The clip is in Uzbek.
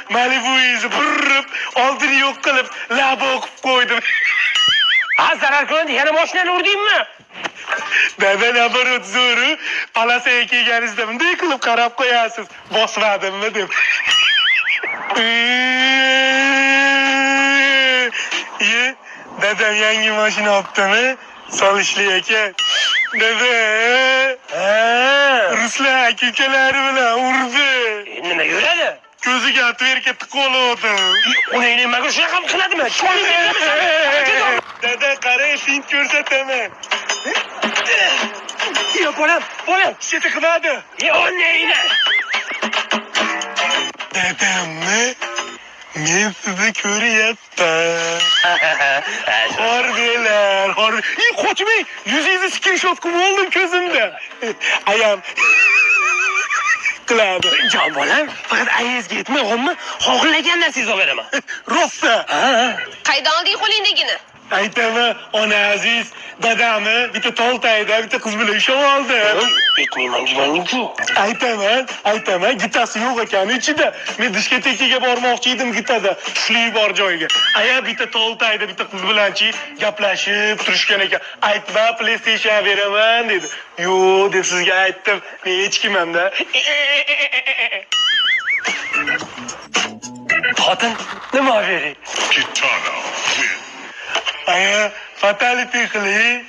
Malibu'yu burrup, oldini yo'q qilib, laba o'qib qo'ydim. Ha, zarar ko'rdi, yana mashinani urdingmi? Dada nabarot zo'ru, palasaga kelganingizda bunday qilib qarab qo'yasiz. Bosmadimmi deb. Dadam yangi mashina olibdimi? Solishli ekan. Dada, ruslar aka-ukalari bilan urdi. Nima yuradi? Ko'ziga atverka tiqoladi. Uni nimaga shunaqa qiladimi? Dada, qarang, fint ko'rsataman. Yo, bolam. Shiti qiladi. Yo, neyni? Dadammi? Men sizni ko'ryapman. Harbilar. Qochmang, yuzingizni screenshot qilib oldim ko'zimda. Ayam qiladi. Jon bolam, faqat ayizga yetmayapmi? Xohlagan narsangizni olib beraman. Rossa. Qaydan olding qo'lingdagini? Aytaman, ona aziz, dadamni bitta toltayda bitta qiz bilan ushlab oldi. Yetmayman deganing-ku. Aytaman, gitasi yo'q ekan ichida. Men diskotekaga bormoqchi edim gitada, tushli bor joyga. Aya bitta toltayda bitta qiz bilanchi gaplashib turishgan ekan. Aytma, PlayStation beraman dedi. Yo'q deb sizga aytdim. Men hech kimman-da. Xotin, nima bering? Aya, fatality qiling.